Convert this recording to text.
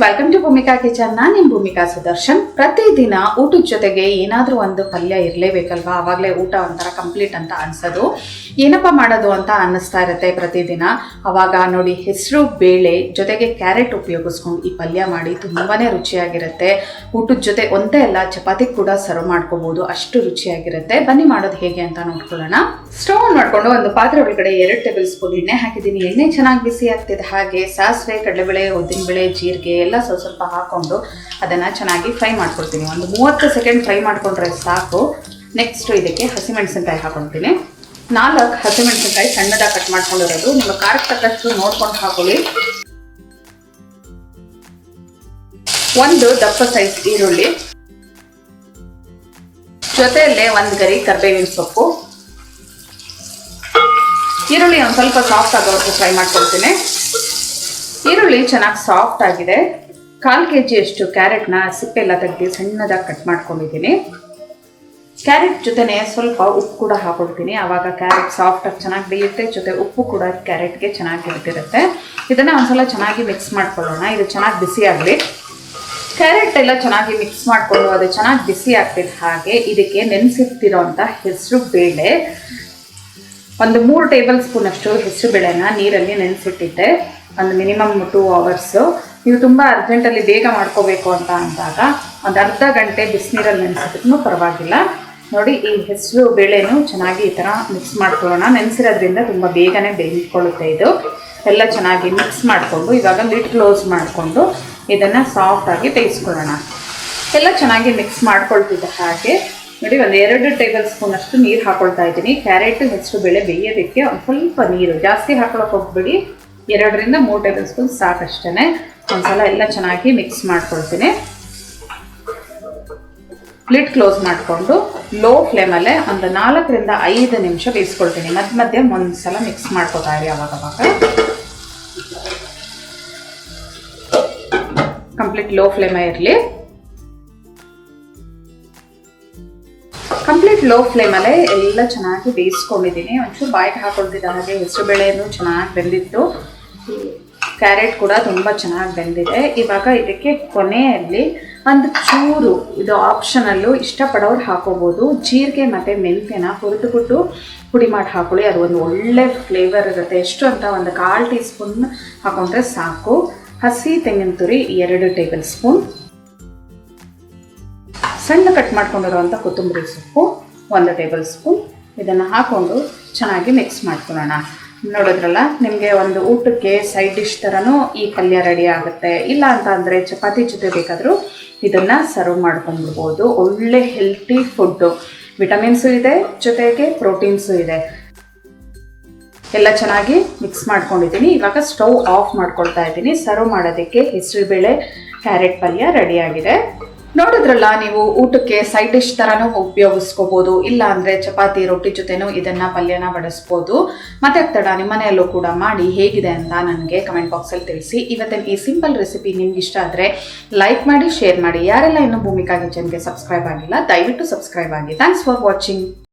Welcome to Bhoomika kitchen. ನಾನು ನಿಮ್ಮ ಭೂಮಿಕಾ ಸುದರ್ಶನ್. ಪ್ರತಿದಿನ ಊಟದ ಜೊತೆಗೆ ಏನಾದರೂ ಒಂದು ಪಲ್ಯ ಇರಲೇಬೇಕಲ್ವಾ, ಆವಾಗಲೇ ಊಟ ಒಂಥರ ಕಂಪ್ಲೀಟ್ ಅಂತ ಅನ್ಸೋದು. ಏನಪ್ಪ ಮಾಡೋದು ಅಂತ ಅನ್ನಿಸ್ತಾ ಇರುತ್ತೆ ಪ್ರತಿದಿನ. ಅವಾಗ ನೋಡಿ, ಹೆಸರು ಬೇಳೆ ಜೊತೆಗೆ ಕ್ಯಾರೆಟ್ ಉಪಯೋಗಿಸ್ಕೊಂಡು ಈ ಪಲ್ಯ ಮಾಡಿ ತುಂಬಾ ರುಚಿಯಾಗಿರುತ್ತೆ. ಊಟದ ಜೊತೆ ಒಂದೇ ಅಲ್ಲ, ಚಪಾತಿ ಕೂಡ ಸರ್ವ್ ಮಾಡ್ಕೋಬೋದು, ಅಷ್ಟು ರುಚಿಯಾಗಿರುತ್ತೆ. ಬನ್ನಿ ಮಾಡೋದು ಹೇಗೆ ಅಂತ ನೋಡ್ಕೊಳ್ಳೋಣ. ಸ್ಟವ್ ಆನ್ ಮಾಡಿಕೊಂಡು ಒಂದು ಪಾತ್ರೆ ಒಳಗಡೆ 2 ಟೇಬಲ್ ಸ್ಪೂನ್ ಎಣ್ಣೆ ಹಾಕಿದ್ದೀನಿ. ಎಣ್ಣೆ ಚೆನ್ನಾಗಿ ಬಿಸಿ ಆಗ್ತಿದೆ. ಹಾಗೆ ಸಾಸಿವೆ, ಕಡಲೆಬೇಳೆ, ಉದ್ದಿನಬೇಳೆ, ಜೀರಿಗೆ ಎಲ್ಲ ಸ್ವಲ್ಪ ಹಾಕೊಂಡು ಅದನ್ನು ಚೆನ್ನಾಗಿ ಫ್ರೈ ಮಾಡ್ಕೊಳ್ತೀನಿ. ಒಂದು 30 ಸೆಕೆಂಡ್ ಫ್ರೈ ಮಾಡ್ಕೊಂಡ್ರೆ ಸಾಕು. ನೆಕ್ಸ್ಟ್ ಇದಕ್ಕೆ ಹಸಿಮೆಣಸಿನ್ಕಾಯಿ ಹಾಕೊಳ್ತೀನಿ. 4 ಹಸಿಮೆಣಸಿನ್ಕಾಯಿ ಸಣ್ಣದಾಗಿ ಕಟ್ ಮಾಡ್ಕೊಂಡಿರೋದು. ನಿಮ್ಮ ಖಾರಕ್ಕೆ ತಕ್ಕಷ್ಟು ನೋಡ್ಕೊಂಡು ಹಾಕೊಳ್ಳಿ. 1 ದಪ್ಪ ಸೈಜ್ ಈರುಳ್ಳಿ, ಜೊತೆಯಲ್ಲೇ 1 ಗರಿ ಕರಿಬೇವಿನ ಸೊಪ್ಪು. ಈರುಳ್ಳಿ ಒಂದು ಸ್ವಲ್ಪ ಸಾಫ್ಟ್ ಆಗೋವರೆಗೂ ಫ್ರೈ ಮಾಡ್ಕೊಳ್ತೀನಿ. ಈರುಳ್ಳಿ ಚೆನ್ನಾಗಿ ಸಾಫ್ಟ್ ಆಗಿದೆ. 1/4 kg ಅಷ್ಟು ಕ್ಯಾರೆಟ್ನ ಸಿಪ್ಪೆ ಎಲ್ಲ ತೆಗೆದು ಸಣ್ಣದಾಗಿ ಕಟ್ ಮಾಡ್ಕೊಂಡಿದ್ದೀನಿ. ಕ್ಯಾರೆಟ್ ಜೊತೆನೆ ಸ್ವಲ್ಪ ಉಪ್ಪು ಕೂಡ ಹಾಕೊಳ್ತೀನಿ. ಆವಾಗ ಕ್ಯಾರೆಟ್ ಸಾಫ್ಟಾಗಿ ಚೆನ್ನಾಗಿ ಬೇಯುತ್ತೆ. ಜೊತೆ ಉಪ್ಪು ಕೂಡ ಕ್ಯಾರೆಟ್ಗೆ ಚೆನ್ನಾಗಿ ಇರ್ತಿರುತ್ತೆ. ಇದನ್ನು ಒಂದ್ಸಲ ಚೆನ್ನಾಗಿ ಮಿಕ್ಸ್ ಮಾಡ್ಕೊಳ್ಳೋಣ. ಇದು ಚೆನ್ನಾಗಿ ಬಿಸಿ ಆಗಲಿ. ಕ್ಯಾರೆಟ್ ಎಲ್ಲ ಚೆನ್ನಾಗಿ ಮಿಕ್ಸ್ ಮಾಡಿಕೊಂಡು ಅದು ಚೆನ್ನಾಗಿ ಬಿಸಿ ಆಗ್ತಿದೆ. ಹಾಗೆ ಇದಕ್ಕೆ ನೆನೆಸಿಟ್ಟಿರೋ ಅಂಥ ಹೆಸರು ಬೇಳೆ, ಒಂದು 3 ಟೇಬಲ್ ಸ್ಪೂನ್ ಅಷ್ಟು ಹೆಸರು ಬೇಳೆನ ನೀರಲ್ಲಿ ನೆನೆಸಿಟ್ಟಿದ್ದೆ. ಒಂದು ಮಿನಿಮಮ್ 2 ಅವರ್ಸು. ನೀವು ತುಂಬ ಅರ್ಜೆಂಟಲ್ಲಿ ಬೇಗ ಮಾಡ್ಕೋಬೇಕು ಅಂತ ಅಂದಾಗ ಒಂದು ಅರ್ಧ ಗಂಟೆ ಬಿಸಿನೀರಲ್ಲಿ ನೆನೆಸಿದ್ರೂ ಪರವಾಗಿಲ್ಲ. ನೋಡಿ, ಈ ಹೆಸರು ಬೇಳೆನೂ ಚೆನ್ನಾಗಿ ಈ ಥರ ಮಿಕ್ಸ್ ಮಾಡ್ಕೊಳ್ಳೋಣ. ನೆನೆಸಿರೋದ್ರಿಂದ ತುಂಬ ಬೇಗನೆ ಬೇಯಿಸ್ಕೊಳ್ಳುತ್ತೆ ಇದು. ಎಲ್ಲ ಚೆನ್ನಾಗಿ ಮಿಕ್ಸ್ ಮಾಡಿಕೊಂಡು ಇವಾಗ ಲಿಡ್ ಕ್ಲೋಸ್ ಮಾಡಿಕೊಂಡು ಇದನ್ನು ಸಾಫ್ಟಾಗಿ ಬೇಯಿಸ್ಕೊಳ್ಳೋಣ. ಎಲ್ಲ ಚೆನ್ನಾಗಿ ಮಿಕ್ಸ್ ಮಾಡ್ಕೊಳ್ತಿದ್ದೆ. ಹಾಗೆ ನೋಡಿ, ಒಂದು 2 ಟೇಬಲ್ ಸ್ಪೂನ್ ಅಷ್ಟು ನೀರು ಹಾಕೊಳ್ತಾ ಇದ್ದೀನಿ. ಕ್ಯಾರೆಟ್ ಹೆಸರು ಬೇಳೆ ಬೇಯೋದಕ್ಕೆ ಒಂದು ಸ್ವಲ್ಪ ನೀರು ಜಾಸ್ತಿ ಹಾಕೊಳ್ಳೋಕೆ ಹೋಗ್ಬಿಡಿ. 2 ರಿಂದ 3 ಟೇಬಲ್ ಸ್ಪೂನ್ ಸಾಕಷ್ಟೇ. ಒಂದ್ಸಲ ಎಲ್ಲ ಚೆನ್ನಾಗಿ ಮಿಕ್ಸ್ ಮಾಡ್ಕೊಳ್ತೀನಿ. ಲಿಡ್ ಕ್ಲೋಸ್ ಮಾಡಿಕೊಂಡು ಲೋ ಫ್ಲೇಮಲ್ಲೇ ಒಂದು 4 ರಿಂದ 5 ನಿಮಿಷ ಬೇಯಿಸ್ಕೊಳ್ತೀನಿ. ಮಧ್ಯೆ ಒಂದ್ಸಲ ಮಿಕ್ಸ್ ಮಾಡ್ಕೊತಾ ಇರಿ. ಅವಾಗ ಕಂಪ್ಲೀಟ್ ಲೋ ಫ್ಲೇಮೇ ಇರಲಿ. ಕಂಪ್ಲೀಟ್ ಲೋ ಫ್ಲೇಮಲ್ಲೇ ಎಲ್ಲ ಚೆನ್ನಾಗಿ ಬೇಯಿಸ್ಕೊಂಡಿದ್ದೀನಿ. ಒಂಚೂರು ಬಾಯಿಗೆ ಹಾಕೊಳ್ತಿದ್ದ ಹಾಗೆ ಹೆಸರು ಬೇಳೆನೂ ಚೆನ್ನಾಗಿ ಬೆಂದಿತ್ತು. ಕ್ಯಾರೆಟ್ ಕೂಡ ತುಂಬ ಚೆನ್ನಾಗಿ ಬೆಂದಿದೆ. ಇವಾಗ ಇದಕ್ಕೆ ಕೊನೆಯಲ್ಲಿ ಒಂದು ಚೂರು, ಇದು ಆಪ್ಷನಲ್ಲು, ಇಷ್ಟಪಡೋರು ಹಾಕೋಬೋದು, ಜೀರಿಗೆ ಮತ್ತು ಮೆಂತ್ಯನ ಹುರಿದುಬಿಟ್ಟು ಪುಡಿ ಮಾಡಿ ಹಾಕೊಳ್ಳಿ. ಅದು ಒಂದು ಒಳ್ಳೆ ಫ್ಲೇವರ್ ಇರುತ್ತೆ. ಎಷ್ಟು ಅಂತ ಒಂದು 1/4 ಟೀ ಸ್ಪೂನ್ ಹಾಕೊಂಡ್ರೆ ಸಾಕು. ಹಸಿ ತೆಂಗಿನ ತುರಿ 2 ಟೇಬಲ್ ಸ್ಪೂನ್, ಸಣ್ಣ ಕಟ್ ಮಾಡ್ಕೊಂಡಿರುವಂಥ ಕೊತ್ತಂಬರಿ ಸೊಪ್ಪು 1 ಟೇಬಲ್ ಸ್ಪೂನ್. ಇದನ್ನು ಹಾಕ್ಕೊಂಡು ಚೆನ್ನಾಗಿ ಮಿಕ್ಸ್ ಮಾಡ್ಕೊಳ್ಳೋಣ. ನೋಡಿದ್ರಲ್ಲ, ನಿಮಗೆ ಒಂದು ಊಟಕ್ಕೆ ಸೈಡ್ ಡಿಶ್ ಥರನೂ ಈ ಪಲ್ಯ ರೆಡಿ ಆಗುತ್ತೆ. ಇಲ್ಲ ಅಂತ ಅಂದರೆ ಚಪಾತಿ ಜೊತೆ ಬೇಕಾದರೂ ಇದನ್ನು ಸರ್ವ್ ಮಾಡ್ಕೊಂಡ್ಬಿಡ್ಬೋದು. ಒಳ್ಳೆ ಹೆಲ್ತಿ ಫುಡ್ಡು, ವಿಟಮಿನ್ಸು ಇದೆ, ಜೊತೆಗೆ ಪ್ರೋಟೀನ್ಸು ಇದೆ. ಎಲ್ಲ ಚೆನ್ನಾಗಿ ಮಿಕ್ಸ್ ಮಾಡ್ಕೊಂಡಿದ್ದೀನಿ. ಇವಾಗ ಸ್ಟವ್ ಆಫ್ ಮಾಡ್ಕೊಳ್ತಾ ಇದ್ದೀನಿ. ಸರ್ವ್ ಮಾಡೋದಕ್ಕೆ ಹೆಸರುಬೇಳೆ ಕ್ಯಾರೆಟ್ ಪಲ್ಯ ರೆಡಿಯಾಗಿದೆ. ನೋಡಿದ್ರಲ್ಲ, ನೀವು ಊಟಕ್ಕೆ ಸೈಡ್ ಡಿಶ್ ಥರನೂ ಉಪಯೋಗಿಸ್ಕೋಬೋದು. ಇಲ್ಲ ಅಂದರೆ ಚಪಾತಿ ರೊಟ್ಟಿ ಜೊತೆನೂ ಇದನ್ನು ಪಲ್ಯನ ಬಡಿಸ್ಬೋದು. ಮತ್ತೆ ತಡ ನಿಮ್ಮ ಮನೆಯಲ್ಲೂ ಕೂಡ ಮಾಡಿ ಹೇಗಿದೆ ಅಂತ ನನಗೆ ಕಮೆಂಟ್ ಬಾಕ್ಸಲ್ಲಿ ತಿಳಿಸಿ. ಇವತ್ತಿನ ಈ ಸಿಂಪಲ್ ರೆಸಿಪಿ ನಿಮ್ಗೆ ಇಷ್ಟ ಆದರೆ ಲೈಕ್ ಮಾಡಿ, ಶೇರ್ ಮಾಡಿ. ಯಾರೆಲ್ಲ ಇನ್ನೂ ಭೂಮಿಕಾ ಕಿಚನ್ಗೆ ಸಬ್ಸ್ಕ್ರೈಬ್ ಆಗಿಲ್ಲ, ದಯವಿಟ್ಟು ಸಬ್ಸ್ಕ್ರೈಬ್ ಆಗಿ. Thanks for watching.